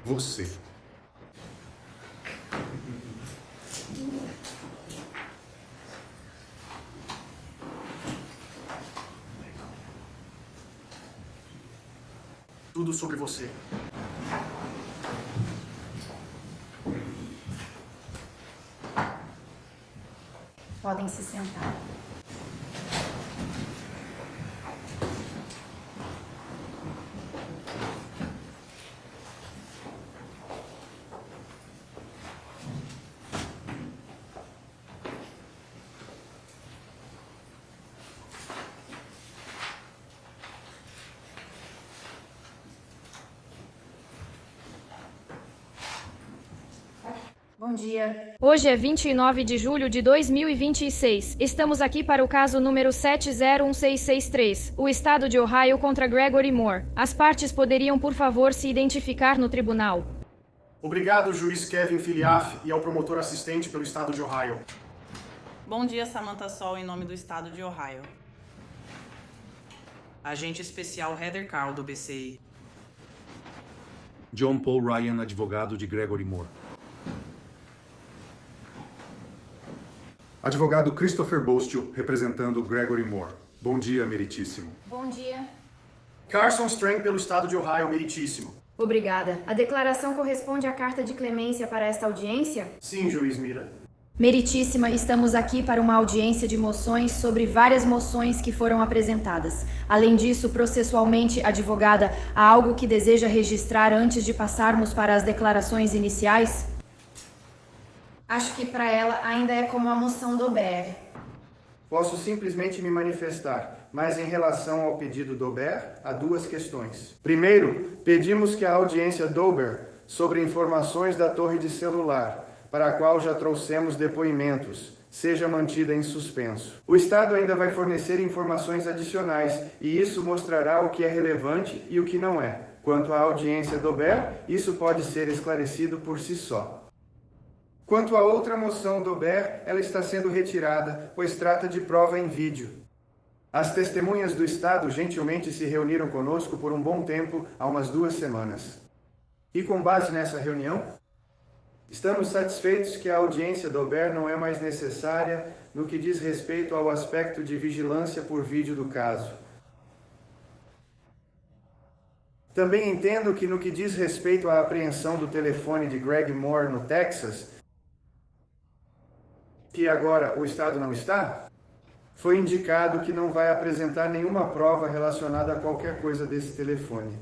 Você. Tudo sobre você. Podem se sentar. Bom dia. Hoje é 29 de julho de 2026. Estamos aqui para o caso número 701663, o estado de Ohio contra Gregory Moore. As partes poderiam, por favor, se identificar no tribunal. Obrigado, juiz Kevin Filiaf, e ao promotor assistente pelo estado de Ohio. Bom dia, Samantha Sol, em nome do estado de Ohio. Agente especial Heather Carl, do BCI. John Paul Ryan, advogado de Gregory Moore. Advogado Christopher Bostio, representando Gregory Moore. Bom dia, meritíssimo. Bom dia. Carson Strang pelo estado de Ohio, meritíssimo. Obrigada. A declaração corresponde à carta de clemência para esta audiência? Sim, juiz Mira. Meritíssima, estamos aqui para uma audiência de moções sobre várias moções que foram apresentadas. Além disso, processualmente, advogada, há algo que deseja registrar antes de passarmos para as declarações iniciais? Acho que para ela ainda é como a moção Dober. Posso simplesmente me manifestar, mas em relação ao pedido Dober, há duas questões. Primeiro, pedimos que a audiência Dober sobre informações da torre de celular, para a qual já trouxemos depoimentos, seja mantida em suspenso. O Estado ainda vai fornecer informações adicionais, e isso mostrará o que é relevante e o que não é. Quanto à audiência Dober, isso pode ser esclarecido por si só. Quanto à outra moção Dober, ela está sendo retirada, pois trata de prova em vídeo. As testemunhas do Estado gentilmente se reuniram conosco por um bom tempo, há umas 2 semanas. E com base nessa reunião, estamos satisfeitos que a audiência Dober não é mais necessária no que diz respeito ao aspecto de vigilância por vídeo do caso. Também entendo que no que diz respeito à apreensão do telefone de Greg Moore no Texas, que agora o Estado não está, foi indicado que não vai apresentar nenhuma prova relacionada a qualquer coisa desse telefone.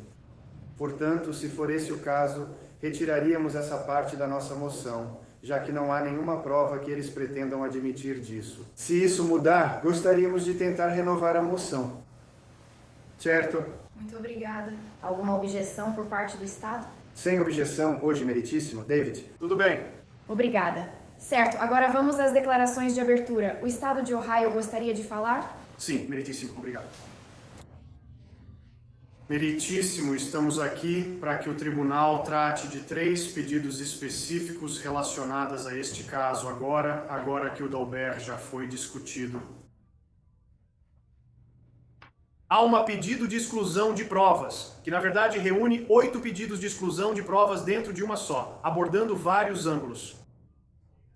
Portanto, se for esse o caso, retiraríamos essa parte da nossa moção, já que não há nenhuma prova que eles pretendam admitir disso. Se isso mudar, gostaríamos de tentar renovar a moção. Certo? Muito obrigada. Alguma objeção por parte do Estado? Sem objeção, hoje, meritíssimo. David? Tudo bem. Obrigada. Certo, agora vamos às declarações de abertura. O Estado de Ohio gostaria de falar? Sim, meritíssimo, obrigado. Meritíssimo, estamos aqui para que o tribunal trate de 3 pedidos específicos relacionados a este caso agora que o Dober já foi discutido. Há um pedido de exclusão de provas, que na verdade reúne 8 pedidos de exclusão de provas dentro de uma só, abordando vários ângulos.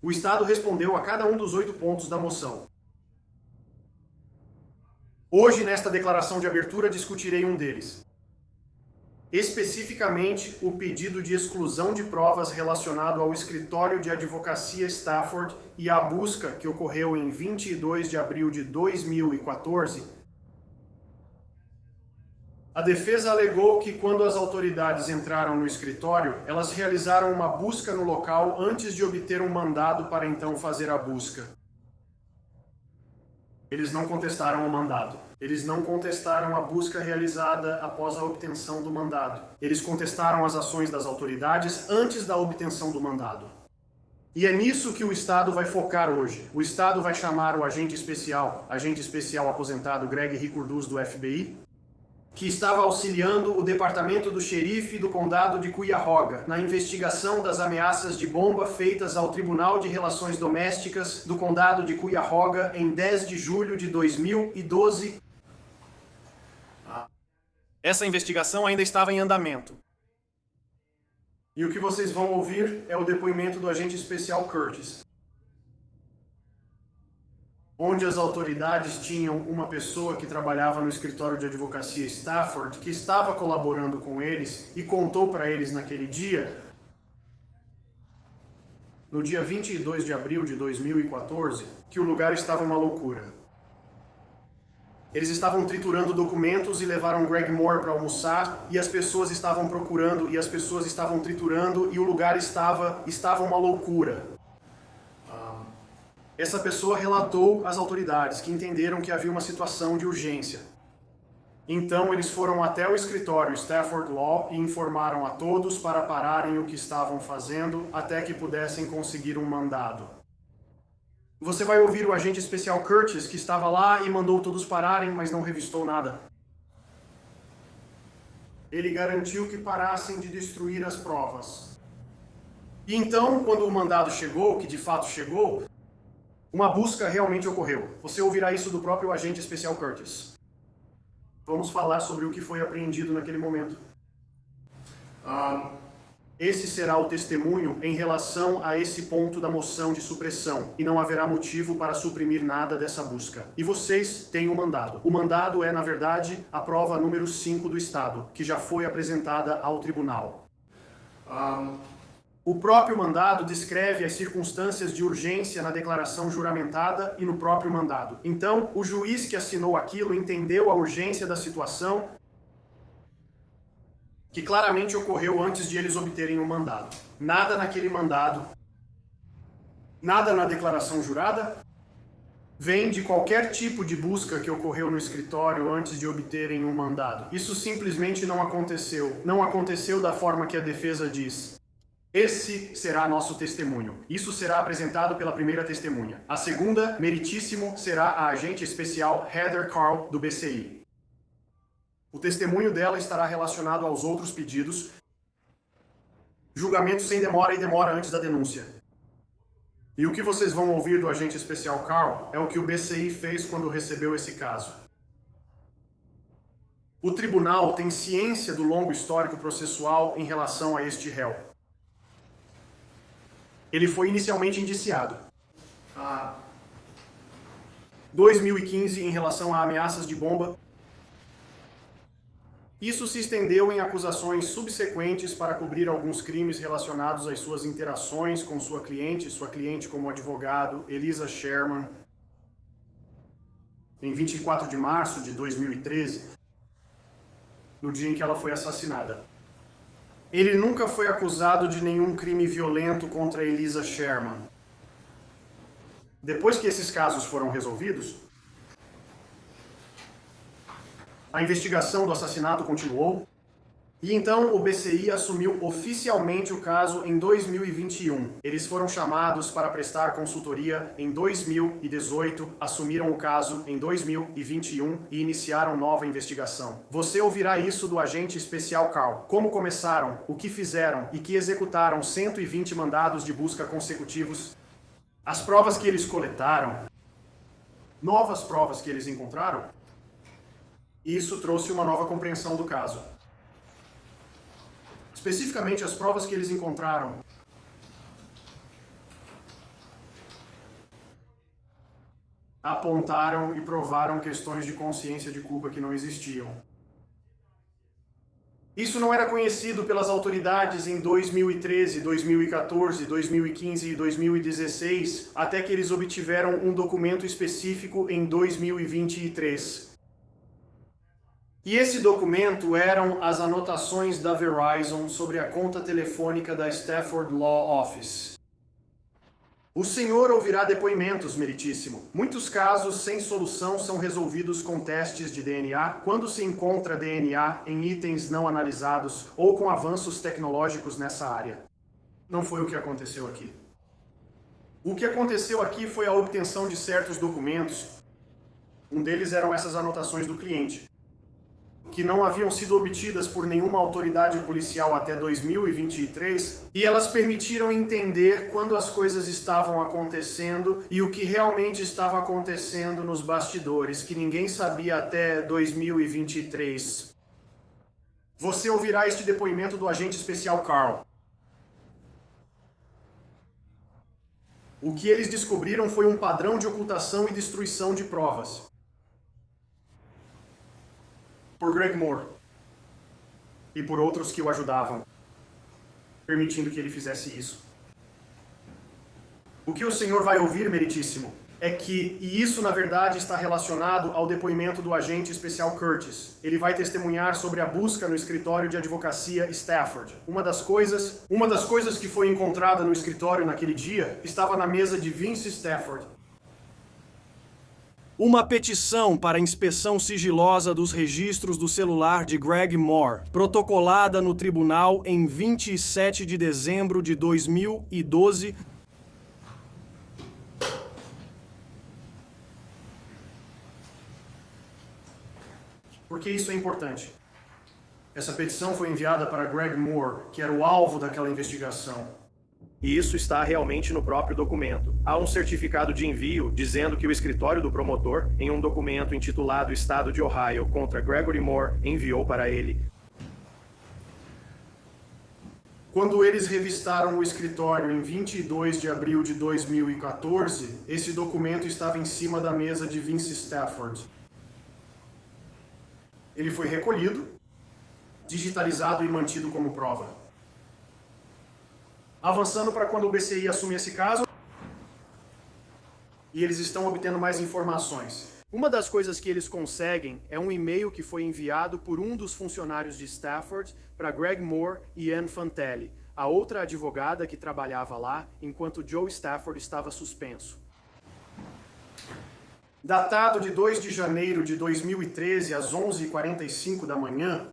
O Estado respondeu a cada um dos 8 pontos da moção. Hoje, nesta declaração de abertura, discutirei um deles. Especificamente, o pedido de exclusão de provas relacionado ao escritório de advocacia Stafford e à busca que ocorreu em 22 de abril de 2014. A defesa alegou que quando as autoridades entraram no escritório, elas realizaram uma busca no local antes de obter um mandado para então fazer a busca. Eles não contestaram o mandado. Eles não contestaram a busca realizada após a obtenção do mandado. Eles contestaram as ações das autoridades antes da obtenção do mandado. E é nisso que o Estado vai focar hoje. O Estado vai chamar o agente especial aposentado Greg Ricurduz do FBI, que estava auxiliando o departamento do xerife do condado de Cuyahoga na investigação das ameaças de bomba feitas ao Tribunal de Relações Domésticas do condado de Cuyahoga em 10 de julho de 2012. Essa investigação ainda estava em andamento. E o que vocês vão ouvir é o depoimento do agente especial Curtis, onde as autoridades tinham uma pessoa que trabalhava no escritório de advocacia Stafford, que estava colaborando com eles e contou para eles naquele dia, no dia 22 de abril de 2014, que o lugar estava uma loucura. Eles estavam triturando documentos e levaram Greg Moore para almoçar, e as pessoas estavam procurando, e as pessoas estavam triturando, e o lugar estava uma loucura. Essa pessoa relatou às autoridades que entenderam que havia uma situação de urgência. Então eles foram até o escritório Stafford Law e informaram a todos para pararem o que estavam fazendo até que pudessem conseguir um mandado. Você vai ouvir o agente especial Curtis, que estava lá e mandou todos pararem, mas não revistou nada. Ele garantiu que parassem de destruir as provas. E então, quando o mandado chegou, que de fato chegou, uma busca realmente ocorreu. Você ouvirá isso do próprio agente especial Curtis. Vamos falar sobre o que foi apreendido naquele momento. Esse será o testemunho em relação a esse ponto da moção de supressão, e não haverá motivo para suprimir nada dessa busca. E vocês têm o mandado. O mandado é, na verdade, a prova número 5 do Estado, que já foi apresentada ao tribunal. O próprio mandado descreve as circunstâncias de urgência na declaração juramentada e no próprio mandado. Então, o juiz que assinou aquilo entendeu a urgência da situação, que claramente ocorreu antes de eles obterem o mandado. Nada naquele mandado, nada na declaração jurada, vem de qualquer tipo de busca que ocorreu no escritório antes de obterem um mandado. Isso simplesmente não aconteceu. Não aconteceu da forma que a defesa diz. Esse será nosso testemunho. Isso será apresentado pela primeira testemunha. A segunda, meritíssimo, será a agente especial Heather Carl, do BCI. O testemunho dela estará relacionado aos outros pedidos, julgamento sem demora e demora antes da denúncia. E o que vocês vão ouvir do agente especial Carl é o que o BCI fez quando recebeu esse caso. O tribunal tem ciência do longo histórico processual em relação a este réu. Ele foi inicialmente indiciado. 2015 em relação a ameaças de bomba. Isso se estendeu em acusações subsequentes para cobrir alguns crimes relacionados às suas interações com sua cliente como advogado, Elisa Sherman, em 24 de março de 2013, no dia em que ela foi assassinada. Ele nunca foi acusado de nenhum crime violento contra Elisa Sherman. Depois que esses casos foram resolvidos, a investigação do assassinato continuou, e então o BCI assumiu oficialmente o caso em 2021. Eles foram chamados para prestar consultoria em 2018, assumiram o caso em 2021 e iniciaram nova investigação. Você ouvirá isso do agente especial Carl. Como começaram, o que fizeram e que executaram 120 mandados de busca consecutivos, as provas que eles coletaram, novas provas que eles encontraram. Isso trouxe uma nova compreensão do caso. Especificamente, as provas que eles encontraram apontaram e provaram questões de consciência de culpa que não existiam. Isso não era conhecido pelas autoridades em 2013, 2014, 2015 e 2016, até que eles obtiveram um documento específico em 2023. E esse documento eram as anotações da Verizon sobre a conta telefônica da Stafford Law Office. O senhor ouvirá depoimentos, meritíssimo. Muitos casos sem solução são resolvidos com testes de DNA quando se encontra DNA em itens não analisados ou com avanços tecnológicos nessa área. Não foi o que aconteceu aqui. O que aconteceu aqui foi a obtenção de certos documentos. Um deles eram essas anotações do cliente, que não haviam sido obtidas por nenhuma autoridade policial até 2023, e elas permitiram entender quando as coisas estavam acontecendo e o que realmente estava acontecendo nos bastidores, que ninguém sabia até 2023. Você ouvirá este depoimento do agente especial Carl. O que eles descobriram foi um padrão de ocultação e destruição de provas. Por Greg Moore. E por outros que o ajudavam, permitindo que ele fizesse isso. O que o senhor vai ouvir, meritíssimo, é que, e isso na verdade está relacionado ao depoimento do agente especial Curtis. Ele vai testemunhar sobre a busca no escritório de advocacia Stafford. Uma das coisas que foi encontrada no escritório naquele dia estava na mesa de Vince Stafford. Uma petição para inspeção sigilosa dos registros do celular de Greg Moore, protocolada no tribunal em 27 de dezembro de 2012. Por que isso é importante? Essa petição foi enviada para Greg Moore, que era o alvo daquela investigação. E isso está realmente no próprio documento. Há um certificado de envio dizendo que o escritório do promotor, em um documento intitulado Estado de Ohio contra Gregory Moore, enviou para ele. Quando eles revistaram o escritório em 22 de abril de 2014, esse documento estava em cima da mesa de Vince Stafford. Ele foi recolhido, digitalizado e mantido como prova. Avançando para quando o BCI assume esse caso, e eles estão obtendo mais informações. Uma das coisas que eles conseguem é um e-mail que foi enviado por um dos funcionários de Stafford para Greg Moore e Ann Fantelli, a outra advogada que trabalhava lá enquanto Joe Stafford estava suspenso. Datado de 2 de janeiro de 2013 às 11h45 da manhã,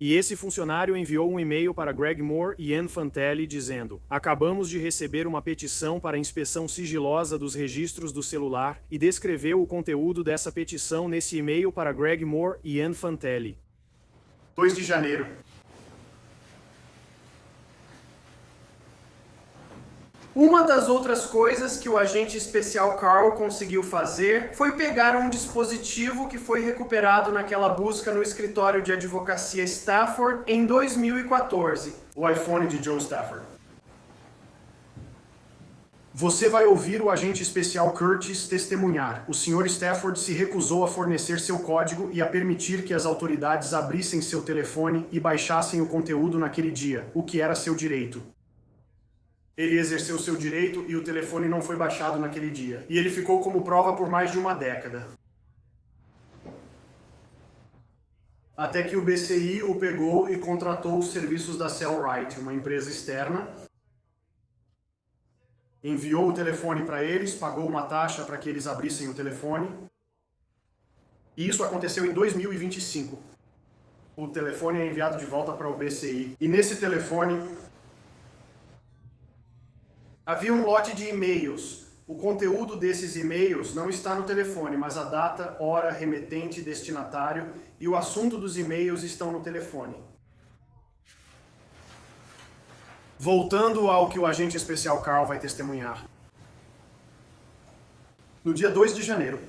e esse funcionário enviou um e-mail para Greg Moore e Ann Fantelli dizendo: acabamos de receber uma petição para inspeção sigilosa dos registros do celular e descreveu o conteúdo dessa petição nesse e-mail para Greg Moore e Ann Fantelli. 2 de janeiro. Uma das outras coisas que o agente especial Carl conseguiu fazer foi pegar um dispositivo que foi recuperado naquela busca no escritório de advocacia Stafford em 2014, o iPhone de Joe Stafford. Você vai ouvir o agente especial Curtis testemunhar. O Sr. Stafford se recusou a fornecer seu código e a permitir que as autoridades abrissem seu telefone e baixassem o conteúdo naquele dia, o que era seu direito. Ele exerceu seu direito e o telefone não foi baixado naquele dia. E ele ficou como prova por mais de uma década. Até que o BCI o pegou e contratou os serviços da Cellrite, uma empresa externa. Enviou o telefone para eles, pagou uma taxa para que eles abrissem o telefone. E isso aconteceu em 2025. O telefone é enviado de volta para o BCI. E nesse telefone havia um lote de e-mails. O conteúdo desses e-mails não está no telefone, mas a data, hora, remetente, destinatário e o assunto dos e-mails estão no telefone. Voltando ao que o agente especial Carl vai testemunhar. No dia 2 de janeiro,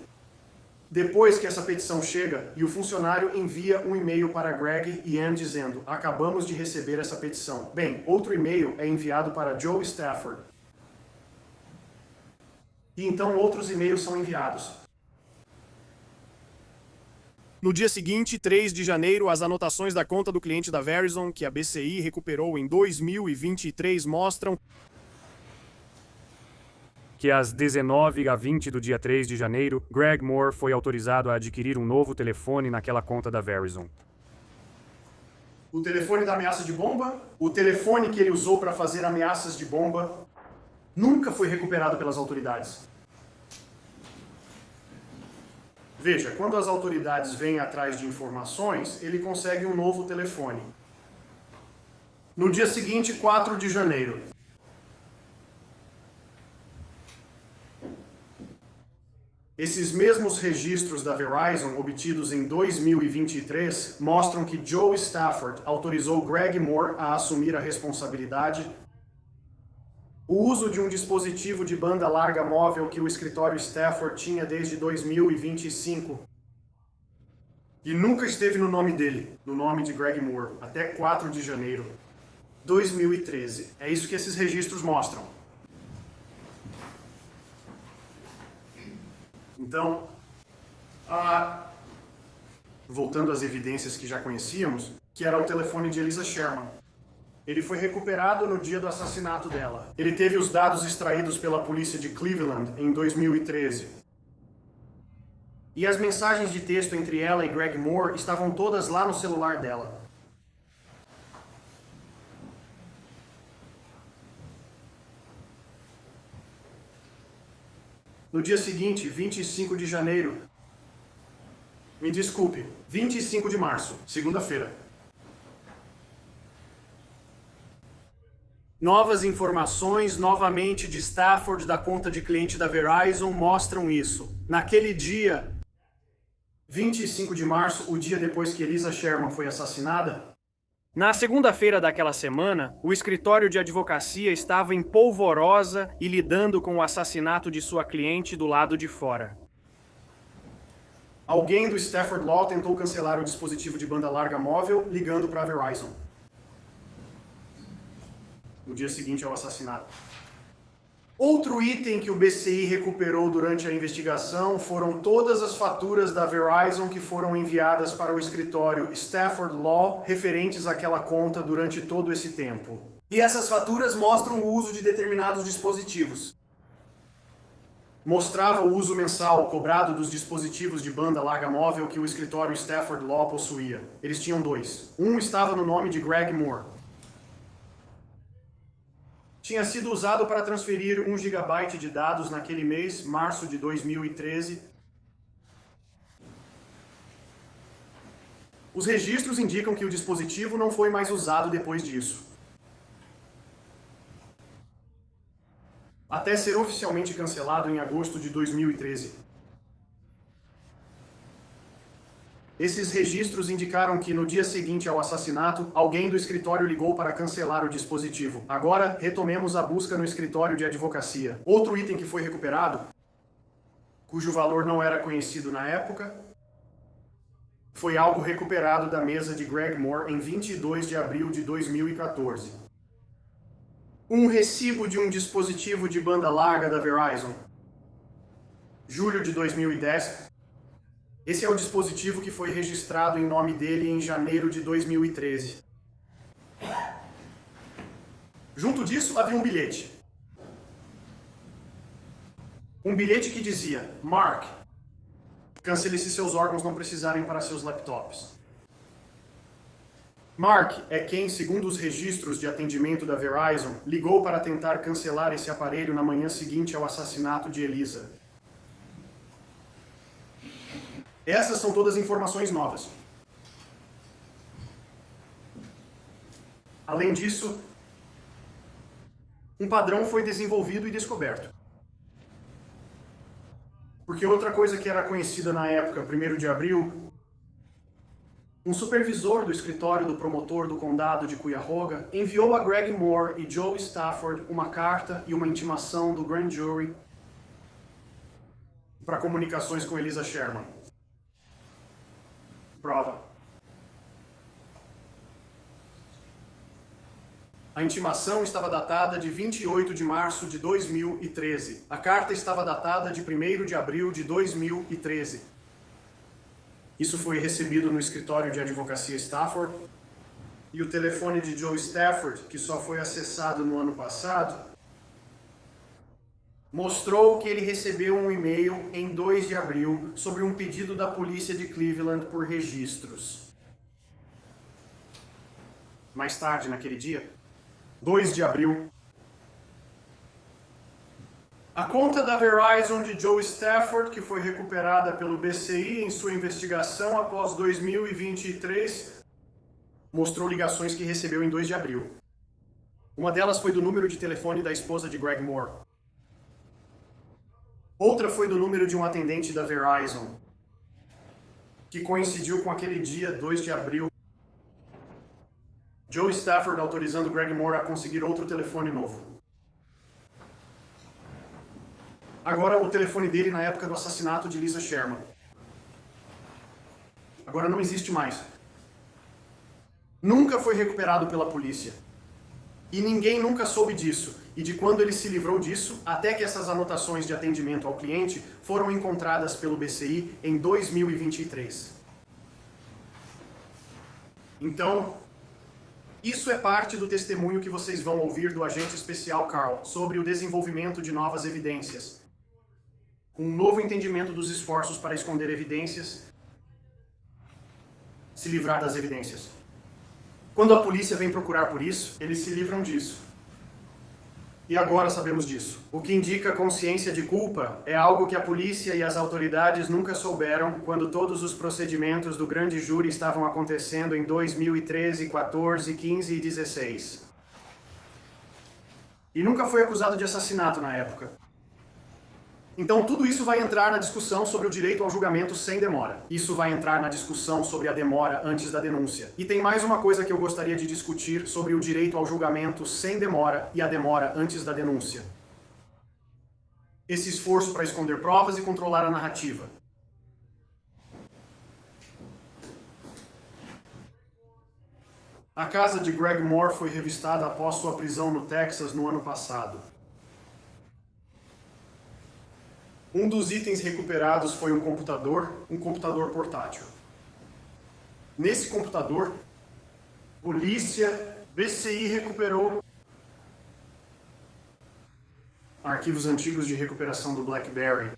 depois que essa petição chega e o funcionário envia um e-mail para Greg e Ann dizendo: acabamos de receber essa petição. Bem, outro e-mail é enviado para Joe Stafford. E então outros e-mails são enviados. No dia seguinte, 3 de janeiro, as anotações da conta do cliente da Verizon, que a BCI recuperou em 2023, mostram que às 19h20 do dia 3 de janeiro, Greg Moore foi autorizado a adquirir um novo telefone naquela conta da Verizon. O telefone da ameaça de bomba, o telefone que ele usou para fazer ameaças de bomba, nunca foi recuperado pelas autoridades. Veja, quando as autoridades vêm atrás de informações, ele consegue um novo telefone. No dia seguinte, 4 de janeiro. Esses mesmos registros da Verizon, obtidos em 2023, mostram que Joe Stafford autorizou Greg Moore a assumir a responsabilidade, o uso de um dispositivo de banda larga móvel que o escritório Stafford tinha desde 2025 e nunca esteve no nome dele, no nome de Greg Moore, até 4 de janeiro de 2013. É isso que esses registros mostram. Então, voltando às evidências que já conhecíamos, que era o telefone de Elisa Sherman. Ele foi recuperado no dia do assassinato dela. Ele teve os dados extraídos pela polícia de Cleveland em 2013. E as mensagens de texto entre ela e Greg Moore estavam todas lá no celular dela. No dia seguinte, 25 de janeiro, me desculpe, 25 de março, segunda-feira. Novas informações, novamente de Stafford, da conta de cliente da Verizon, mostram isso. Naquele dia, 25 de março, o dia depois que Elisa Sherman foi assassinada, na segunda-feira daquela semana, o escritório de advocacia estava em polvorosa e lidando com o assassinato de sua cliente do lado de fora. Alguém do Stafford Law tentou cancelar o dispositivo de banda larga móvel ligando para a Verizon. No dia seguinte ao assassinato. Outro item que o BCI recuperou durante a investigação foram todas as faturas da Verizon que foram enviadas para o escritório Stafford Law referentes àquela conta durante todo esse tempo. E essas faturas mostram o uso de determinados dispositivos. Mostrava o uso mensal cobrado dos dispositivos de banda larga móvel que o escritório Stafford Law possuía. Eles tinham dois. Um estava no nome de Greg Moore. Tinha sido usado para transferir 1 GB de dados naquele mês, março de 2013. Os registros indicam que o dispositivo não foi mais usado depois disso. Até ser oficialmente cancelado em agosto de 2013. Esses registros indicaram que no dia seguinte ao assassinato, alguém do escritório ligou para cancelar o dispositivo. Agora, retomemos a busca no escritório de advocacia. Outro item que foi recuperado, cujo valor não era conhecido na época, foi algo recuperado da mesa de Greg Moore em 22 de abril de 2014. Um recibo de um dispositivo de banda larga da Verizon. Julho de 2010. Esse é o dispositivo que foi registrado em nome dele em janeiro de 2013. Junto disso havia um bilhete. Um bilhete que dizia: Mark, cancele se seus órgãos não precisarem para seus laptops. Mark é quem, segundo os registros de atendimento da Verizon, ligou para tentar cancelar esse aparelho na manhã seguinte ao assassinato de Elisa. Essas são todas informações novas. Além disso, um padrão foi desenvolvido e descoberto. Porque outra coisa que era conhecida na época, 1º de abril, um supervisor do escritório do promotor do condado de Cuyahoga enviou a Greg Moore e Joe Stafford uma carta e uma intimação do Grand Jury para comunicações com Elisa Sherman. Prova. A intimação estava datada de 28 de março de 2013. A carta estava datada de 1º de abril de 2013. Isso foi recebido no escritório de advocacia Stafford. E o telefone de Joe Stafford, que só foi acessado no ano passado, mostrou que ele recebeu um e-mail em 2 de abril sobre um pedido da polícia de Cleveland por registros. Mais tarde, naquele dia, 2 de abril, a conta da Verizon de Joe Stafford, que foi recuperada pelo BCI em sua investigação após 2023, mostrou ligações que recebeu em 2 de abril. Uma delas foi do número de telefone da esposa de Greg Moore. Outra foi do número de um atendente da Verizon, que coincidiu com aquele dia, 2 de abril. Joe Stafford autorizando Greg Moore a conseguir outro telefone novo. Agora o telefone dele na época do assassinato de Elisa Sherman. Agora não existe mais. Nunca foi recuperado pela polícia. E ninguém nunca soube disso, e de quando ele se livrou disso, até que essas anotações de atendimento ao cliente foram encontradas pelo BCI em 2023. Então, isso é parte do testemunho que vocês vão ouvir do agente especial Carl sobre o desenvolvimento de novas evidências. Um novo entendimento dos esforços para esconder evidências, se livrar das evidências. Quando a polícia vem procurar por isso, eles se livram disso. E agora sabemos disso. O que indica consciência de culpa é algo que a polícia e as autoridades nunca souberam quando todos os procedimentos do grande júri estavam acontecendo em 2013, 14, 15 e 16. E nunca foi acusado de assassinato na época. Então tudo isso vai entrar na discussão sobre o direito ao julgamento sem demora. Isso vai entrar na discussão sobre a demora antes da denúncia. E tem mais uma coisa que eu gostaria de discutir sobre o direito ao julgamento sem demora e a demora antes da denúncia. Esse esforço para esconder provas e controlar a narrativa. A casa de Greg Moore foi revistada após sua prisão no Texas no ano passado. Um dos itens recuperados foi um computador portátil. Nesse computador, polícia, BCI recuperou arquivos antigos de recuperação do BlackBerry,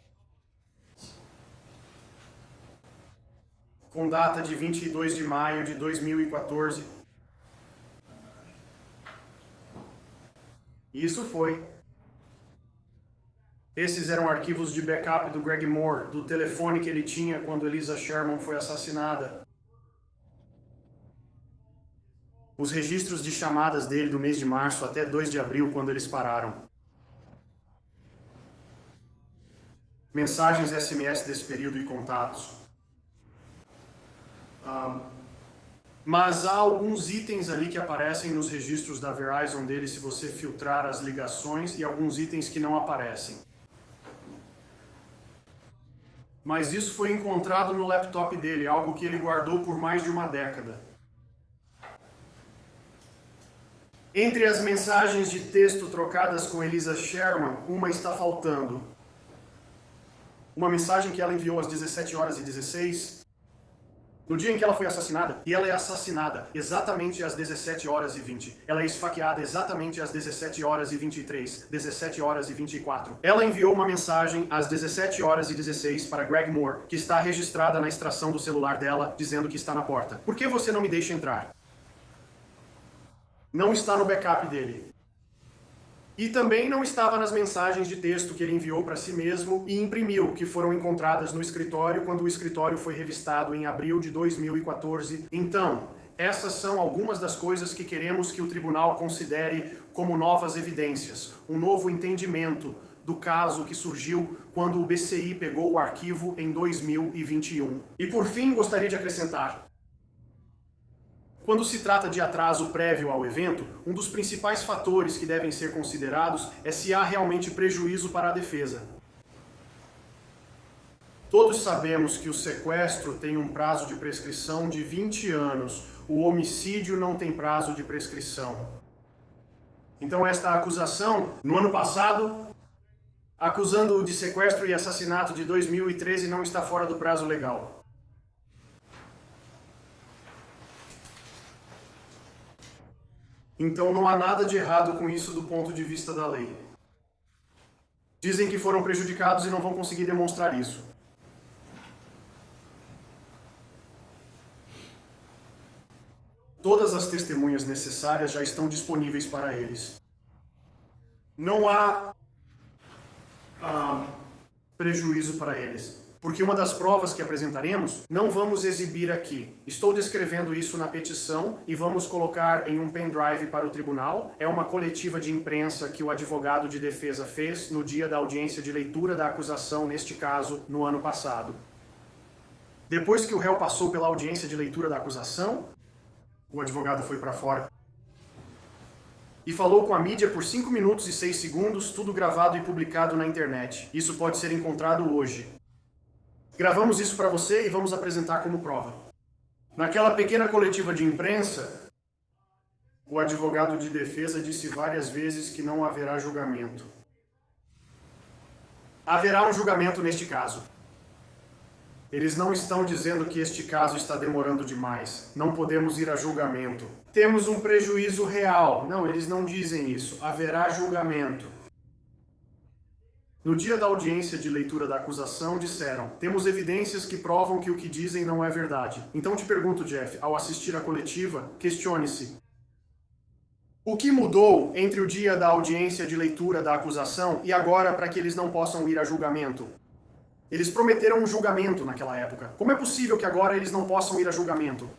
com data de 22 de maio de 2014. Isso foi. Esses eram arquivos de backup do Greg Moore, do telefone que ele tinha quando Elisa Sherman foi assassinada. Os registros de chamadas dele do mês de março até 2 de abril, quando eles pararam. Mensagens SMS desse período e contatos. Mas há alguns itens ali que aparecem nos registros da Verizon dele se você filtrar as ligações e alguns itens que não aparecem. Mas isso foi encontrado no laptop dele, algo que ele guardou por mais de uma década. Entre as mensagens de texto trocadas com Elisa Sherman, uma está faltando. Uma mensagem que ela enviou às 17 horas e 16, no dia em que ela foi assassinada, e ela é assassinada exatamente às 17 horas e 20. Ela é esfaqueada exatamente às 17 horas e 23, 17 horas e 24. Ela enviou uma mensagem às 17 horas e 16 para Greg Moore, que está registrada na extração do celular dela, dizendo que está na porta. Por que você não me deixa entrar? Não está no backup dele. E também não estava nas mensagens de texto que ele enviou para si mesmo e imprimiu, que foram encontradas no escritório quando o escritório foi revistado em abril de 2014. Então, essas são algumas das coisas que queremos que o tribunal considere como novas evidências, um novo entendimento do caso que surgiu quando o BCI pegou o arquivo em 2021. E por fim, gostaria de acrescentar: quando se trata de atraso prévio ao evento, um dos principais fatores que devem ser considerados é se há realmente prejuízo para a defesa. Todos sabemos que o sequestro tem um prazo de prescrição de 20 anos. O homicídio não tem prazo de prescrição. Então esta acusação, no ano passado, acusando-o de sequestro e assassinato de 2013, não está fora do prazo legal. Então não há nada de errado com isso do ponto de vista da lei. Dizem que foram prejudicados e não vão conseguir demonstrar isso. Todas as testemunhas necessárias já estão disponíveis para eles. Não há prejuízo para eles. Porque uma das provas que apresentaremos, não vamos exibir aqui. Estou descrevendo isso na petição e vamos colocar em um pendrive para o tribunal. É uma coletiva de imprensa que o advogado de defesa fez no dia da audiência de leitura da acusação, neste caso, no ano passado. Depois que o réu passou pela audiência de leitura da acusação, o advogado foi para fora e falou com a mídia por 5 minutos e 6 segundos, tudo gravado e publicado na internet. Isso pode ser encontrado hoje. Gravamos isso para você e vamos apresentar como prova. Naquela pequena coletiva de imprensa, O advogado de defesa disse várias vezes que não haverá julgamento. Haverá um julgamento neste caso. Eles não estão dizendo que este caso está demorando demais. Não podemos ir a julgamento. Temos um prejuízo real. Não, eles não dizem isso. Haverá julgamento. No dia da audiência de leitura da acusação, disseram: temos evidências que provam que o que dizem não é verdade. Então te pergunto, Jeff, ao assistir à coletiva, questione-se: o que mudou entre o dia da audiência de leitura da acusação e agora para que eles não possam ir a julgamento? Eles prometeram um julgamento naquela época. Como é possível que agora eles não possam ir a julgamento?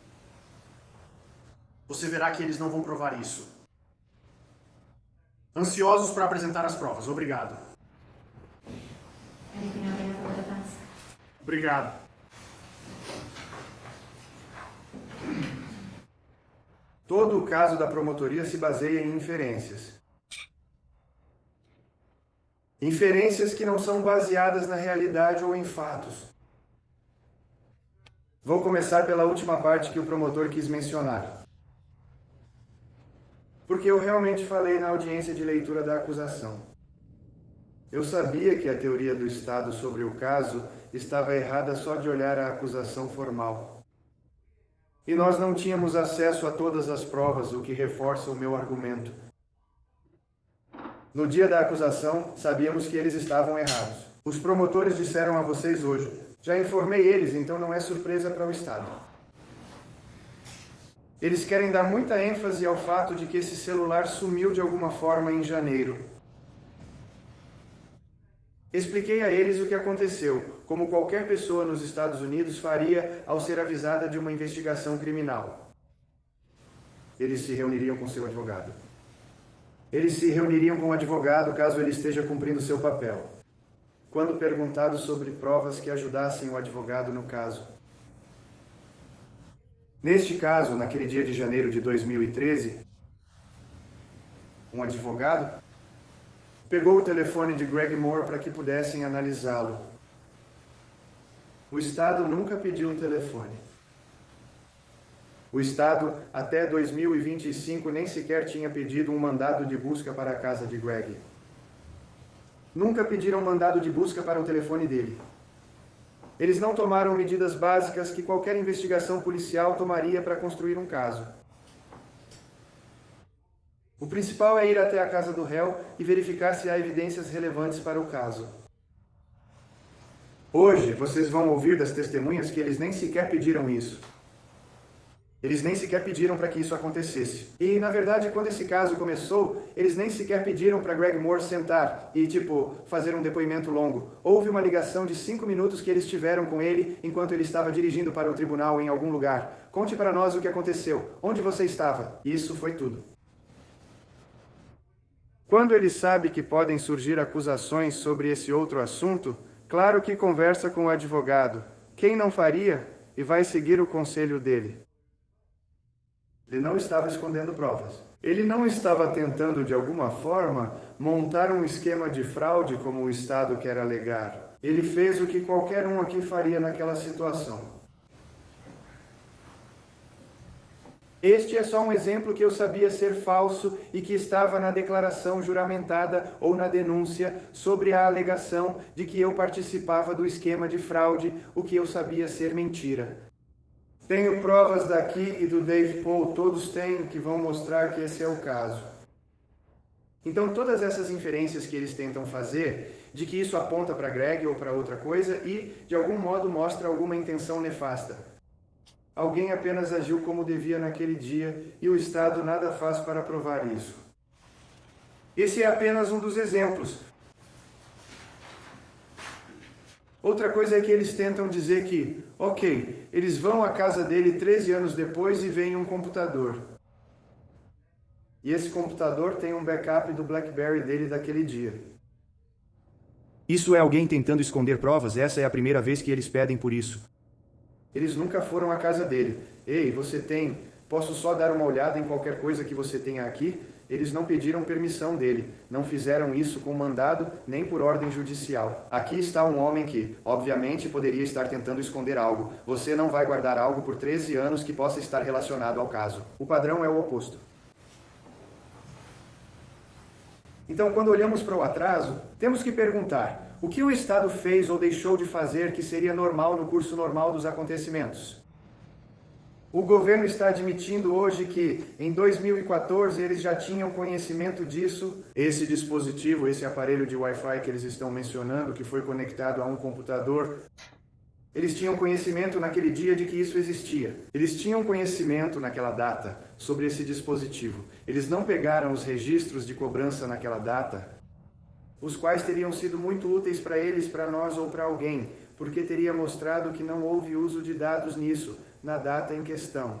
Você verá que eles não vão provar isso. Ansiosos para apresentar as provas. Obrigado. Obrigado. Todo o caso da promotoria se baseia em inferências. Inferências que não são baseadas na realidade ou em fatos. Vou começar pela última parte que o promotor quis mencionar. Porque eu realmente falei na audiência de leitura da acusação. Eu sabia que a teoria do Estado sobre o caso estava errada só de olhar a acusação formal. E nós não tínhamos acesso a todas as provas, o que reforça o meu argumento. No dia da acusação, sabíamos que eles estavam errados. Os promotores disseram a vocês hoje. Já informei eles, então não é surpresa para o Estado. Eles querem dar muita ênfase ao fato de que esse celular sumiu de alguma forma em janeiro. Expliquei a eles o que aconteceu, como qualquer pessoa nos Estados Unidos faria ao ser avisada de uma investigação criminal. Eles se reuniriam com seu advogado. Eles se reuniriam com o advogado caso ele esteja cumprindo seu papel. Quando perguntado sobre provas que ajudassem o advogado no caso. Neste caso, naquele dia de janeiro de 2013, um advogado pegou o telefone de Greg Moore para que pudessem analisá-lo. O Estado nunca pediu um telefone. O Estado, até 2025, nem sequer tinha pedido um mandado de busca para a casa de Greg. Nunca pediram mandado de busca para o telefone dele. Eles não tomaram medidas básicas que qualquer investigação policial tomaria para construir um caso. O principal é ir até a casa do réu e verificar se há evidências relevantes para o caso. Hoje, vocês vão ouvir das testemunhas que eles nem sequer pediram isso. Eles nem sequer pediram para que isso acontecesse. E, na verdade, quando esse caso começou, eles nem sequer pediram para Greg Moore sentar e, fazer um depoimento longo. Houve uma ligação de 5 minutos que eles tiveram com ele enquanto ele estava dirigindo para o tribunal em algum lugar. Conte para nós o que aconteceu. Onde você estava? Isso foi tudo. Quando ele sabe que podem surgir acusações sobre esse outro assunto, claro que conversa com o advogado. Quem não faria e vai seguir o conselho dele? Ele não estava escondendo provas. Ele não estava tentando, de alguma forma, montar um esquema de fraude como o Estado quer alegar. Ele fez o que qualquer um aqui faria naquela situação. Este é só um exemplo que eu sabia ser falso e que estava na declaração juramentada ou na denúncia sobre a alegação de que eu participava do esquema de fraude, o que eu sabia ser mentira. Tenho provas daqui e do Dave Paul, todos têm, que vão mostrar que esse é o caso. Então, todas essas inferências que eles tentam fazer, de que isso aponta para Greg ou para outra coisa e, de algum modo, mostra alguma intenção nefasta. Alguém apenas agiu como devia naquele dia e o Estado nada faz para provar isso. Esse é apenas um dos exemplos. Outra coisa é que eles tentam dizer que, ok, eles vão à casa dele 13 anos depois e veem um computador. E esse computador tem um backup do BlackBerry dele daquele dia. Isso é alguém tentando esconder provas? Essa é a primeira vez que eles pedem por isso. Eles nunca foram à casa dele. Ei, você tem... Posso só dar uma olhada em qualquer coisa que você tenha aqui? Eles não pediram permissão dele. Não fizeram isso com mandado, nem por ordem judicial. Aqui está um homem que, obviamente, poderia estar tentando esconder algo. Você não vai guardar algo por 13 anos que possa estar relacionado ao caso. O padrão é o oposto. Então, quando olhamos para o atraso, temos que perguntar: o que o Estado fez ou deixou de fazer que seria normal no curso normal dos acontecimentos? O governo está admitindo hoje que, em 2014, eles já tinham conhecimento disso. Esse dispositivo, esse aparelho de Wi-Fi que eles estão mencionando, que foi conectado a um computador, eles tinham conhecimento naquele dia de que isso existia. Eles tinham conhecimento naquela data sobre esse dispositivo. Eles não pegaram os registros de cobrança naquela data, os quais teriam sido muito úteis para eles, para nós ou para alguém, porque teria mostrado que não houve uso de dados nisso, na data em questão.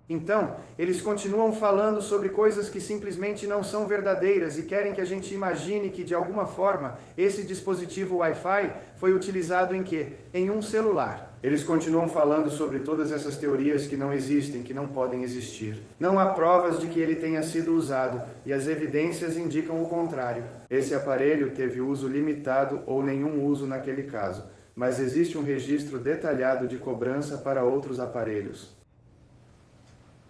Então, eles continuam falando sobre coisas que simplesmente não são verdadeiras e querem que a gente imagine que, de alguma forma, esse dispositivo Wi-Fi foi utilizado em quê? Em um celular. Eles continuam falando sobre todas essas teorias que não existem, que não podem existir. Não há provas de que ele tenha sido usado, e as evidências indicam o contrário. Esse aparelho teve uso limitado ou nenhum uso naquele caso, mas existe um registro detalhado de cobrança para outros aparelhos.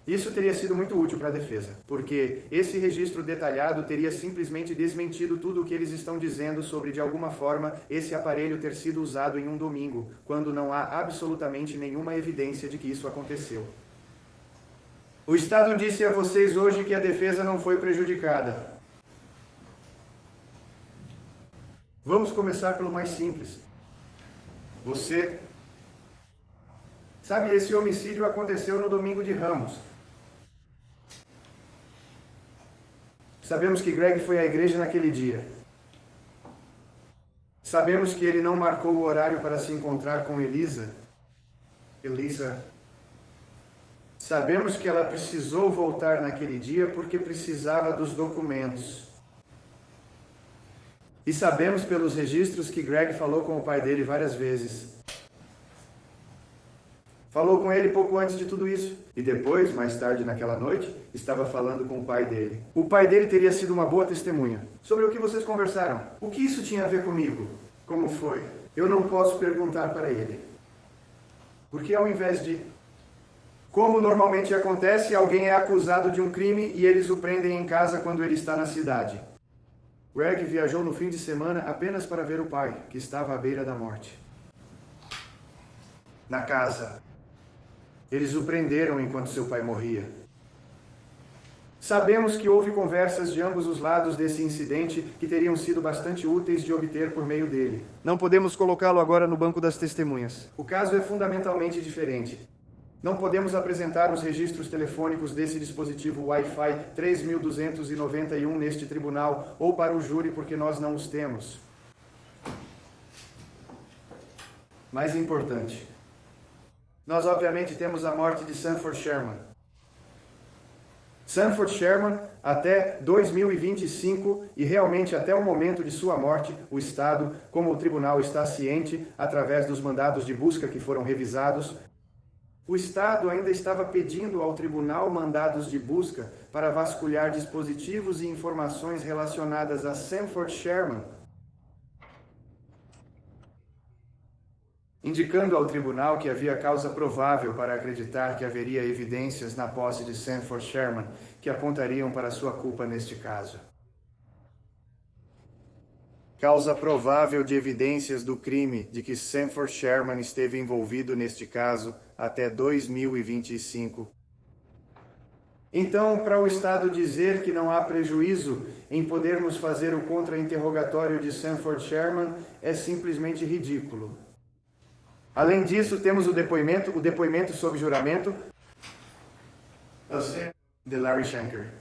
Isso teria sido muito útil para a defesa, porque esse registro detalhado teria simplesmente desmentido tudo o que eles estão dizendo sobre, de alguma forma, esse aparelho ter sido usado em um domingo, quando não há absolutamente nenhuma evidência de que isso aconteceu. O Estado disse a vocês hoje que a defesa não foi prejudicada. Vamos começar pelo mais simples. Você sabe, esse homicídio aconteceu no domingo de Ramos. Sabemos que Greg foi à igreja naquele dia. Sabemos que ele não marcou o horário para se encontrar com Elisa. Sabemos que ela precisou voltar naquele dia porque precisava dos documentos. E sabemos pelos registros que Greg falou com o pai dele várias vezes. Falou com ele pouco antes de tudo isso. E depois, mais tarde naquela noite, estava falando com o pai dele. O pai dele teria sido uma boa testemunha. Sobre o que vocês conversaram. O que isso tinha a ver comigo? Como foi? Eu não posso perguntar para ele. Porque ao invés de... Como normalmente acontece, alguém é acusado de um crime e eles o prendem em casa quando ele está na cidade. Greg viajou no fim de semana apenas para ver o pai, que estava à beira da morte. Na casa. Eles o prenderam enquanto seu pai morria. Sabemos que houve conversas de ambos os lados desse incidente que teriam sido bastante úteis de obter por meio dele. Não podemos colocá-lo agora no banco das testemunhas. O caso é fundamentalmente diferente. Não podemos apresentar os registros telefônicos desse dispositivo Wi-Fi 3291 neste tribunal ou para o júri porque nós não os temos. Mais importante, nós obviamente temos a morte de Sanford Sherman. Sanford Sherman, até 2025 e realmente até o momento de sua morte, o Estado, como o tribunal está ciente, através dos mandados de busca que foram revisados, o Estado ainda estava pedindo ao tribunal mandados de busca para vasculhar dispositivos e informações relacionadas a Sanford Sherman, indicando ao tribunal que havia causa provável para acreditar que haveria evidências na posse de Sanford Sherman que apontariam para sua culpa neste caso. Causa provável de evidências do crime de que Sanford Sherman esteve envolvido neste caso até 2025. Então, para o Estado dizer que não há prejuízo em podermos fazer o contra-interrogatório de Sanford Sherman é simplesmente ridículo. Além disso, temos o depoimento sob juramento de Larry Shanker.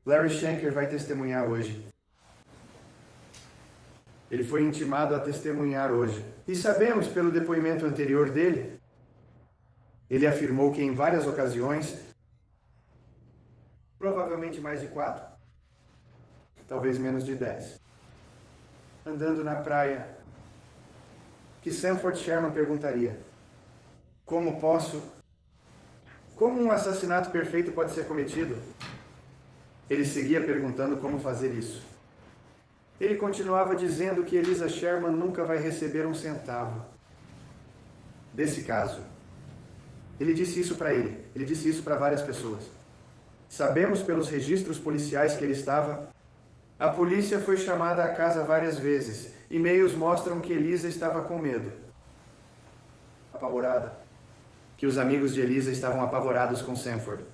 Larry Shanker vai testemunhar hoje. Ele foi intimado a testemunhar hoje. E sabemos pelo depoimento anterior dele, ele afirmou que em várias ocasiões, provavelmente mais de 4, talvez menos de 10, andando na praia, que Sanford Sherman perguntaria: como um assassinato perfeito pode ser cometido? Ele seguia perguntando como fazer isso. Ele continuava dizendo que Elisa Sherman nunca vai receber um centavo desse caso. Ele disse isso para ele. Ele disse isso para várias pessoas. Sabemos pelos registros policiais que ele estava... A polícia foi chamada à casa várias vezes. E-mails mostram que Elisa estava com medo. Apavorada. Que os amigos de Elisa estavam apavorados com Sanford.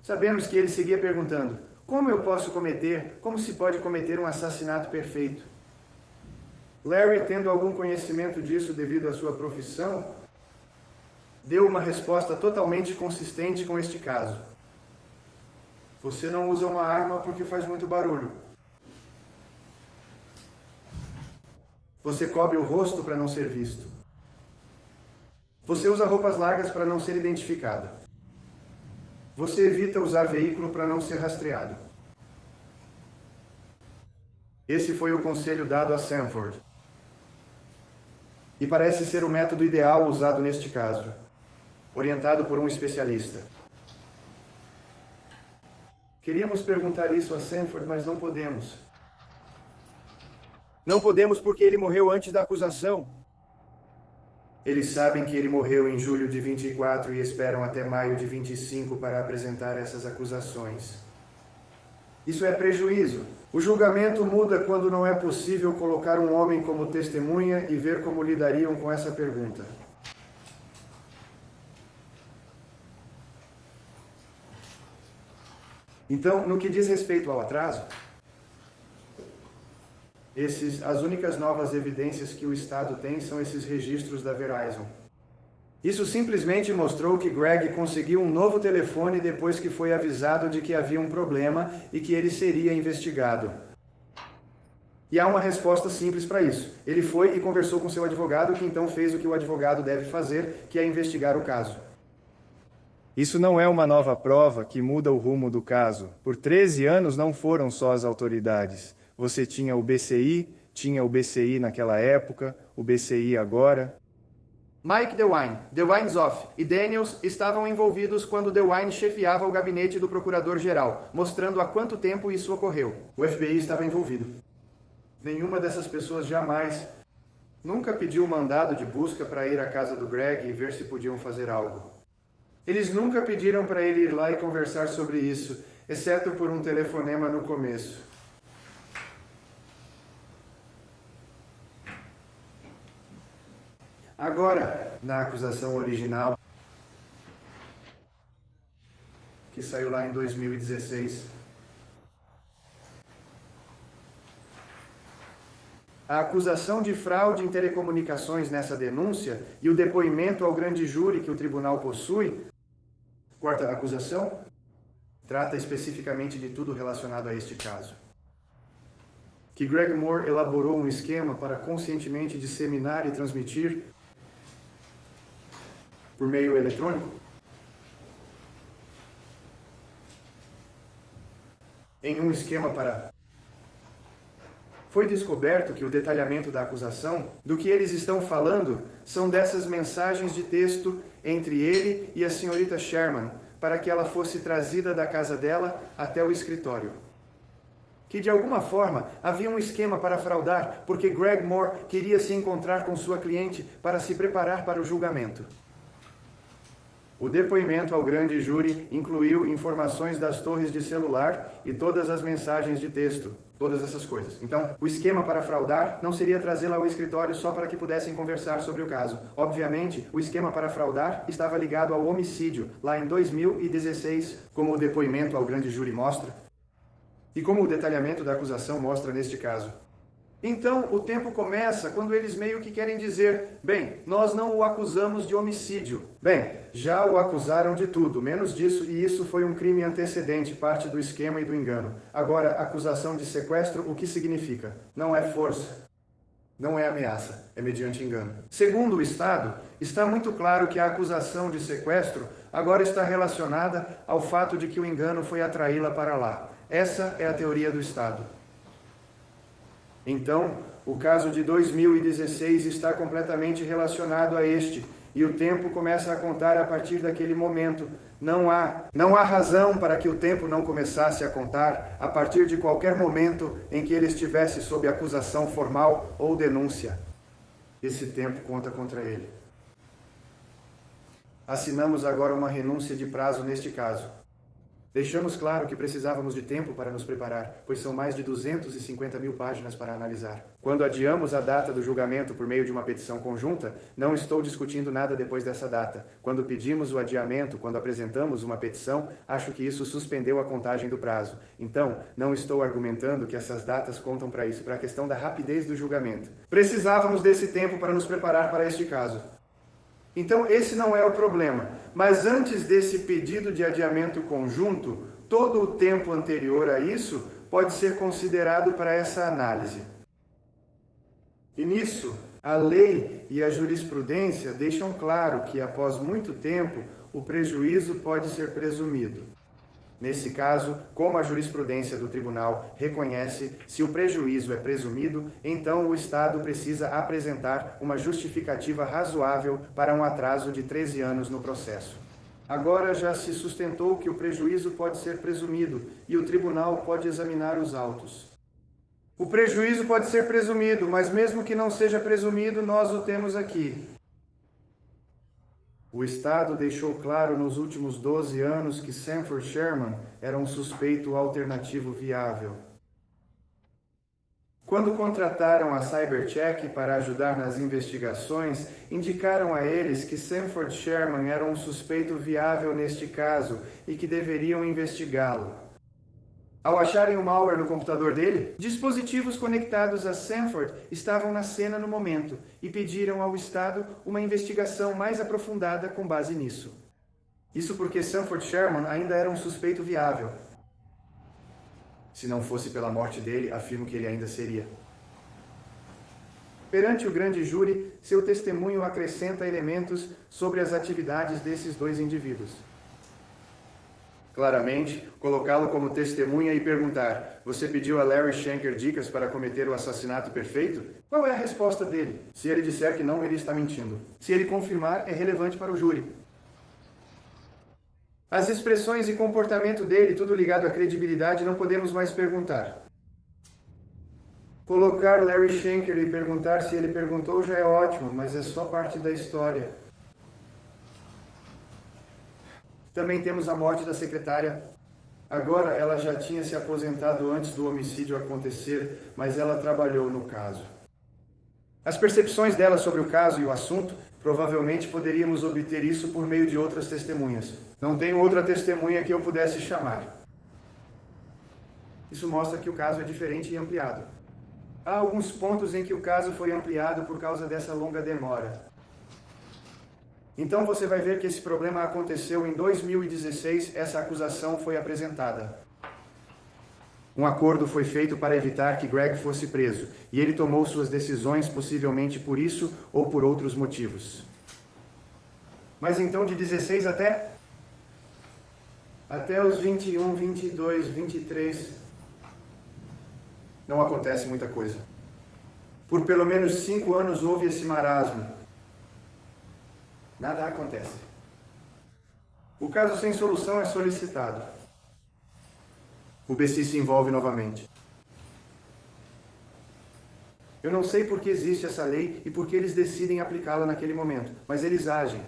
Sabemos que ele seguia perguntando: como se pode cometer um assassinato perfeito? Larry, tendo algum conhecimento disso devido à sua profissão, deu uma resposta totalmente consistente com este caso. Você não usa uma arma porque faz muito barulho. Você cobre o rosto para não ser visto. Você usa roupas largas para não ser identificado. Você evita usar veículo para não ser rastreado. Esse foi o conselho dado a Sanford. E parece ser o método ideal usado neste caso, orientado por um especialista. Queríamos perguntar isso a Sanford, mas não podemos. Não podemos porque ele morreu antes da acusação. Eles sabem que ele morreu em julho de 24 e esperam até maio de 25 para apresentar essas acusações. Isso é prejuízo. O julgamento muda quando não é possível colocar um homem como testemunha e ver como lidariam com essa pergunta. Então, no que diz respeito ao atraso, as únicas novas evidências que o Estado tem são esses registros da Verizon. Isso simplesmente mostrou que Greg conseguiu um novo telefone depois que foi avisado de que havia um problema e que ele seria investigado. E há uma resposta simples para isso. Ele foi e conversou com seu advogado, que então fez o que o advogado deve fazer, que é investigar o caso. Isso não é uma nova prova que muda o rumo do caso. Por 13 anos não foram só as autoridades. Você tinha o BCI naquela época, o BCI agora. Mike DeWine, DeWine's e Daniels estavam envolvidos quando DeWine chefiava o gabinete do procurador-geral, mostrando há quanto tempo isso ocorreu. O FBI estava envolvido. Nenhuma dessas pessoas nunca pediu mandado de busca para ir à casa do Greg e ver se podiam fazer algo. Eles nunca pediram para ele ir lá e conversar sobre isso, exceto por um telefonema no começo. Agora, na acusação original, que saiu lá em 2016, a acusação de fraude em telecomunicações nessa denúncia e o depoimento ao grande júri que o tribunal possui, quarta acusação, trata especificamente de tudo relacionado a este caso. Que Greg Moore elaborou um esquema para conscientemente disseminar e transmitir por meio eletrônico? Em um esquema para... Foi descoberto que o detalhamento da acusação, do que eles estão falando, são dessas mensagens de texto entre ele e a senhorita Sherman, para que ela fosse trazida da casa dela até o escritório. Que de alguma forma havia um esquema para fraudar, porque Greg Moore queria se encontrar com sua cliente para se preparar para o julgamento. O depoimento ao grande júri incluiu informações das torres de celular e todas as mensagens de texto, todas essas coisas. Então, o esquema para fraudar não seria trazê-la ao escritório só para que pudessem conversar sobre o caso. Obviamente, o esquema para fraudar estava ligado ao homicídio, lá em 2016, como o depoimento ao grande júri mostra, e como o detalhamento da acusação mostra neste caso. Então, o tempo começa quando eles meio que querem dizer: bem, nós não o acusamos de homicídio. Bem, já o acusaram de tudo, menos disso, e isso foi um crime antecedente, parte do esquema e do engano. Agora, acusação de sequestro, o que significa? Não é força, não é ameaça, é mediante engano. Segundo o Estado, está muito claro que a acusação de sequestro agora está relacionada ao fato de que o engano foi atraí-la para lá. Essa é a teoria do Estado. Então, o caso de 2016 está completamente relacionado a este, e o tempo começa a contar a partir daquele momento. Não há razão para que o tempo não começasse a contar a partir de qualquer momento em que ele estivesse sob acusação formal ou denúncia. Esse tempo conta contra ele. Assinamos agora uma renúncia de prazo neste caso. Deixamos claro que precisávamos de tempo para nos preparar, pois são mais de 250 mil páginas para analisar. Quando adiamos a data do julgamento por meio de uma petição conjunta, não estou discutindo nada depois dessa data. Quando pedimos o adiamento, quando apresentamos uma petição, acho que isso suspendeu a contagem do prazo. Então, não estou argumentando que essas datas contam para isso, para a questão da rapidez do julgamento. Precisávamos desse tempo para nos preparar para este caso. Então, esse não é o problema. Mas antes desse pedido de adiamento conjunto, todo o tempo anterior a isso pode ser considerado para essa análise. E nisso, a lei e a jurisprudência deixam claro que, após muito tempo, o prejuízo pode ser presumido. Nesse caso, como a jurisprudência do tribunal reconhece, se o prejuízo é presumido, então o Estado precisa apresentar uma justificativa razoável para um atraso de 13 anos no processo. Agora já se sustentou que o prejuízo pode ser presumido e o tribunal pode examinar os autos. O prejuízo pode ser presumido, mas mesmo que não seja presumido, nós o temos aqui. O Estado deixou claro nos últimos 12 anos que Sanford Sherman era um suspeito alternativo viável. Quando contrataram a CyberCheck para ajudar nas investigações, indicaram a eles que Sanford Sherman era um suspeito viável neste caso e que deveriam investigá-lo. Ao acharem o malware no computador dele, dispositivos conectados a Sanford estavam na cena no momento e pediram ao Estado uma investigação mais aprofundada com base nisso. Isso porque Sanford Sherman ainda era um suspeito viável. Se não fosse pela morte dele, afirmo que ele ainda seria. Perante o grande júri, seu testemunho acrescenta elementos sobre as atividades desses dois indivíduos. Claramente, colocá-lo como testemunha e perguntar: você pediu a Larry Shanker dicas para cometer o assassinato perfeito? Qual é a resposta dele? Se ele disser que não, ele está mentindo. Se ele confirmar, é relevante para o júri. As expressões e comportamento dele, tudo ligado à credibilidade, não podemos mais perguntar. Colocar Larry Shanker e perguntar se ele perguntou já é ótimo, mas é só parte da história. Também temos a morte da secretária. Agora ela já tinha se aposentado antes do homicídio acontecer, mas ela trabalhou no caso. As percepções dela sobre o caso e o assunto, provavelmente poderíamos obter isso por meio de outras testemunhas. Não tenho outra testemunha que eu pudesse chamar. Isso mostra que o caso é diferente e ampliado. Há alguns pontos em que o caso foi ampliado por causa dessa longa demora. Então você vai ver que esse problema aconteceu em 2016, essa acusação foi apresentada. Um acordo foi feito para evitar que Greg fosse preso, e ele tomou suas decisões possivelmente por isso ou por outros motivos. Mas então de 16 até os 21, 22, 23, não acontece muita coisa. Por pelo menos 5 anos houve esse marasmo. Nada acontece. O caso sem solução é solicitado. O BC se envolve novamente. Eu não sei por que existe essa lei e por que eles decidem aplicá-la naquele momento, mas eles agem.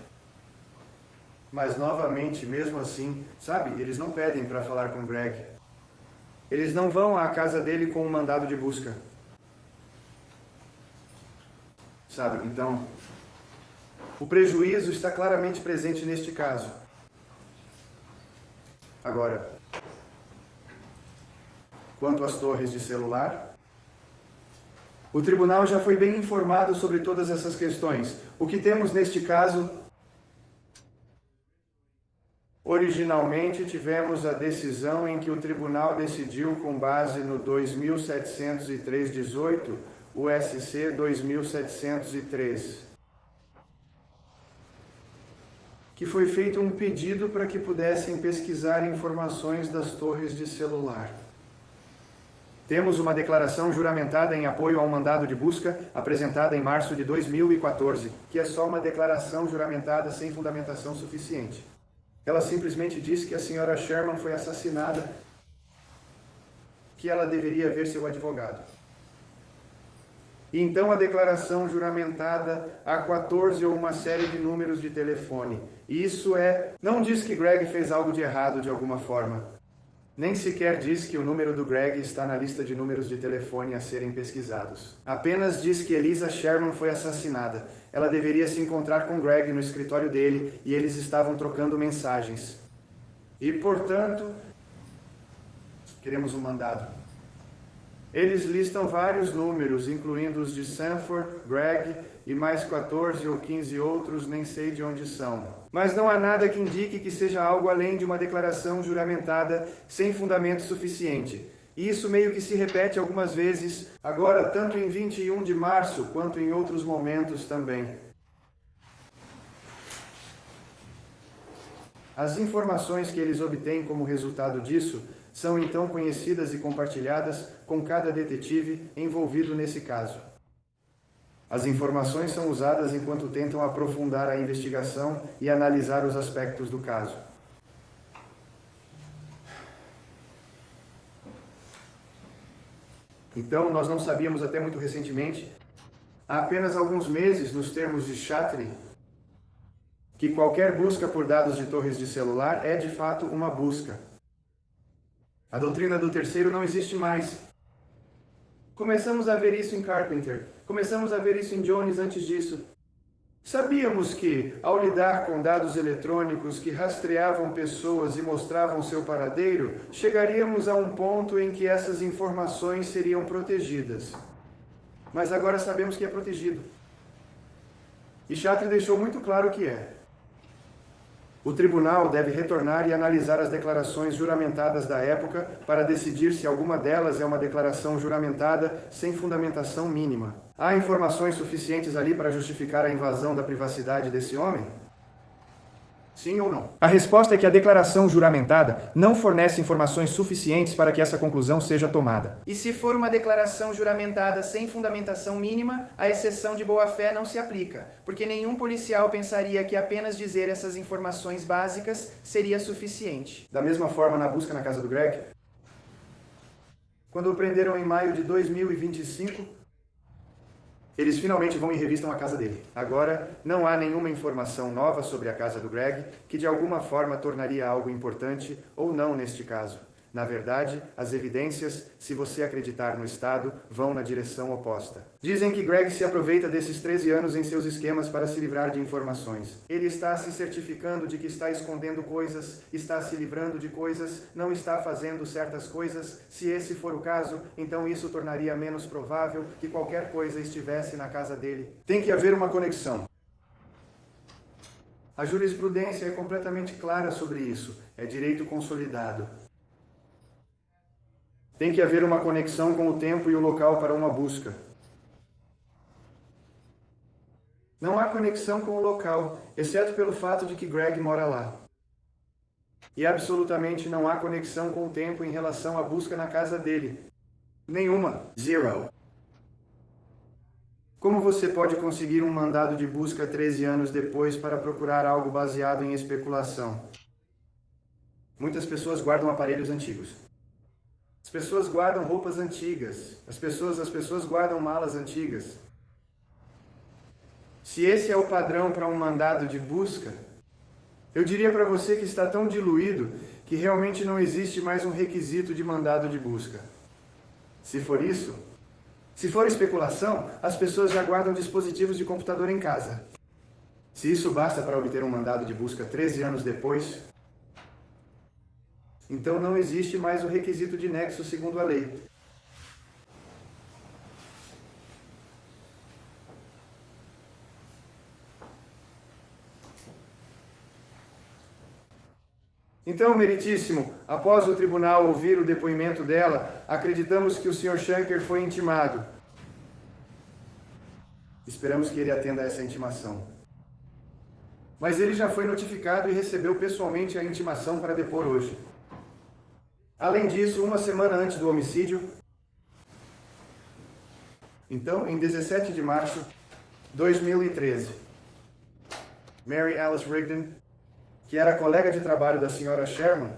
Mas novamente, mesmo assim, sabe, eles não pedem para falar com Greg. Eles não vão à casa dele com um mandado de busca. Sabe, então, o prejuízo está claramente presente neste caso. Agora, quanto às torres de celular, o tribunal já foi bem informado sobre todas essas questões. O que temos neste caso, originalmente tivemos a decisão em que o tribunal decidiu com base no 2703-18, USC 2703. Que foi feito um pedido para que pudessem pesquisar informações das torres de celular. Temos uma declaração juramentada em apoio ao mandado de busca, apresentada em março de 2014, que é só uma declaração juramentada sem fundamentação suficiente. Ela simplesmente diz que a senhora Sherman foi assassinada, que ela deveria ver seu advogado. E então a declaração juramentada A14 ou uma série de números de telefone. Isso não diz que Greg fez algo de errado de alguma forma. Nem sequer diz que o número do Greg está na lista de números de telefone a serem pesquisados. Apenas diz que Elisa Sherman foi assassinada. Ela deveria se encontrar com Greg no escritório dele e eles estavam trocando mensagens. E, portanto, queremos um mandado. Eles listam vários números, incluindo os de Sanford, Greg e mais 14 ou 15 outros, nem sei de onde são. Mas não há nada que indique que seja algo além de uma declaração juramentada sem fundamento suficiente. E isso meio que se repete algumas vezes, agora tanto em 21 de março quanto em outros momentos também. As informações que eles obtêm como resultado disso são então conhecidas e compartilhadas com cada detetive envolvido nesse caso. As informações são usadas enquanto tentam aprofundar a investigação e analisar os aspectos do caso. Então, nós não sabíamos até muito recentemente, há apenas alguns meses, nos termos de Chatry, que qualquer busca por dados de torres de celular é de fato uma busca. A doutrina do terceiro não existe mais. Começamos a ver isso em Carpenter. Começamos a ver isso em Jones antes disso. Sabíamos que, ao lidar com dados eletrônicos que rastreavam pessoas e mostravam seu paradeiro, chegaríamos a um ponto em que essas informações seriam protegidas. Mas agora sabemos que é protegido. E Chatry deixou muito claro o que é. O tribunal deve retornar e analisar as declarações juramentadas da época para decidir se alguma delas é uma declaração juramentada sem fundamentação mínima. Há informações suficientes ali para justificar a invasão da privacidade desse homem? Sim ou não? A resposta é que a declaração juramentada não fornece informações suficientes para que essa conclusão seja tomada. E se for uma declaração juramentada sem fundamentação mínima, a exceção de boa-fé não se aplica, porque nenhum policial pensaria que apenas dizer essas informações básicas seria suficiente. Da mesma forma, na busca na casa do Greg, quando o prenderam em maio de 2025, eles finalmente vão e revistam a casa dele. Agora, não há nenhuma informação nova sobre a casa do Greg que de alguma forma tornaria algo importante ou não neste caso. Na verdade, as evidências, se você acreditar no Estado, vão na direção oposta. Dizem que Greg se aproveita desses 13 anos em seus esquemas para se livrar de informações. Ele está se certificando de que está escondendo coisas, está se livrando de coisas, não está fazendo certas coisas. Se esse for o caso, então isso tornaria menos provável que qualquer coisa estivesse na casa dele. Tem que haver uma conexão. A jurisprudência é completamente clara sobre isso. É direito consolidado. Tem que haver uma conexão com o tempo e o local para uma busca. Não há conexão com o local, exceto pelo fato de que Greg mora lá. E absolutamente não há conexão com o tempo em relação à busca na casa dele. Nenhuma. Zero. Como você pode conseguir um mandado de busca 13 anos depois para procurar algo baseado em especulação? Muitas pessoas guardam aparelhos antigos. As pessoas guardam roupas antigas. As pessoas guardam malas antigas. Se esse é o padrão para um mandado de busca, eu diria para você que está tão diluído que realmente não existe mais um requisito de mandado de busca. Se for isso, se for especulação, as pessoas já guardam dispositivos de computador em casa. Se isso basta para obter um mandado de busca 13 anos depois, então não existe mais o requisito de nexo segundo a lei. Então, meritíssimo, após o tribunal ouvir o depoimento dela, acreditamos que o Sr. Shanker foi intimado. Esperamos que ele atenda a essa intimação. Mas ele já foi notificado e recebeu pessoalmente a intimação para depor hoje. Além disso, uma semana antes do homicídio, então, em 17 de março de 2013, Mary Alice Rigdon, que era colega de trabalho da senhora Sherman,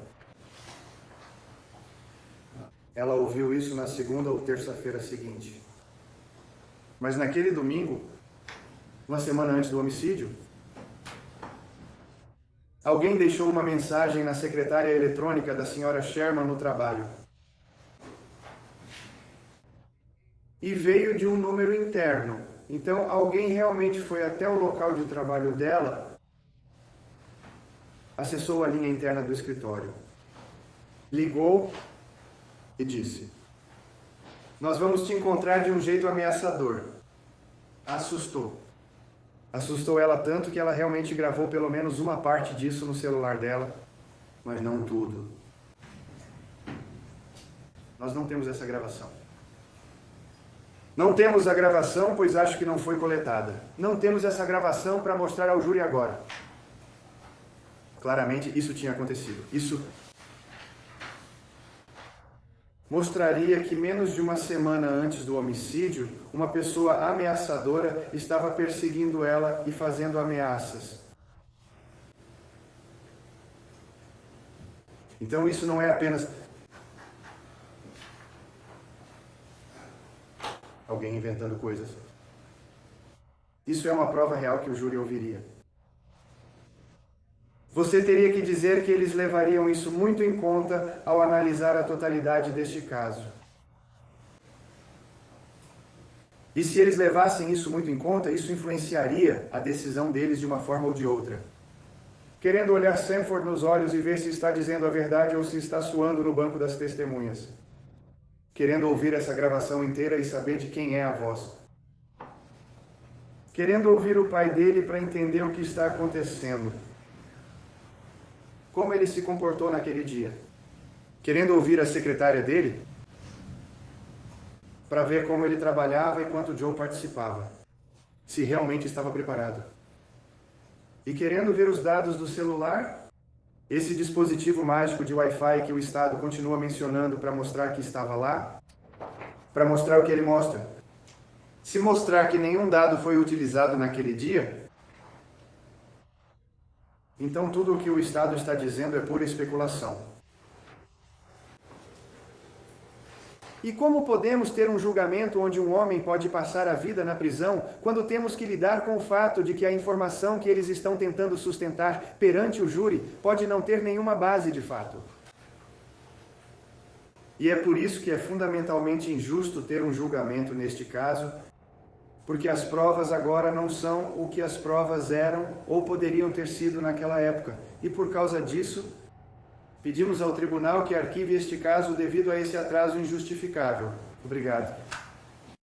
ela ouviu isso na segunda ou terça-feira seguinte. Mas naquele domingo, uma semana antes do homicídio, Alguém deixou uma mensagem na secretária eletrônica da senhora Sherman no trabalho. E veio de um número interno. Então, alguém realmente foi até o local de trabalho dela, acessou a linha interna do escritório, ligou e disse: "Nós vamos te encontrar de um jeito ameaçador." Assustou. Assustou ela tanto que ela realmente gravou pelo menos uma parte disso no celular dela, mas não tudo. Nós não temos essa gravação. Não temos a gravação, pois acho que não foi coletada. Não temos essa gravação para mostrar ao júri agora. Claramente, isso tinha acontecido. Isso mostraria que menos de uma semana antes do homicídio, uma pessoa ameaçadora estava perseguindo ela e fazendo ameaças. Então isso não é apenas alguém inventando coisas. Isso é uma prova real que o júri ouviria. Você teria que dizer que eles levariam isso muito em conta ao analisar a totalidade deste caso. E se eles levassem isso muito em conta, isso influenciaria a decisão deles de uma forma ou de outra. Querendo olhar Sanford nos olhos e ver se está dizendo a verdade ou se está suando no banco das testemunhas. Querendo ouvir essa gravação inteira e saber de quem é a voz. Querendo ouvir o pai dele para entender o que está acontecendo. Como ele se comportou naquele dia. Querendo ouvir a secretária dele para ver como ele trabalhava enquanto Joe participava. Se realmente estava preparado. E querendo ver os dados do celular, esse dispositivo mágico de Wi-Fi que o Estado continua mencionando para mostrar que estava lá, para mostrar o que ele mostra. Se mostrar que nenhum dado foi utilizado naquele dia, então tudo o que o Estado está dizendo é pura especulação. E como podemos ter um julgamento onde um homem pode passar a vida na prisão quando temos que lidar com o fato de que a informação que eles estão tentando sustentar perante o júri pode não ter nenhuma base de fato? E é por isso que é fundamentalmente injusto ter um julgamento neste caso, porque as provas agora não são o que as provas eram ou poderiam ter sido naquela época. E por causa disso, pedimos ao tribunal que arquive este caso devido a esse atraso injustificável. Obrigado.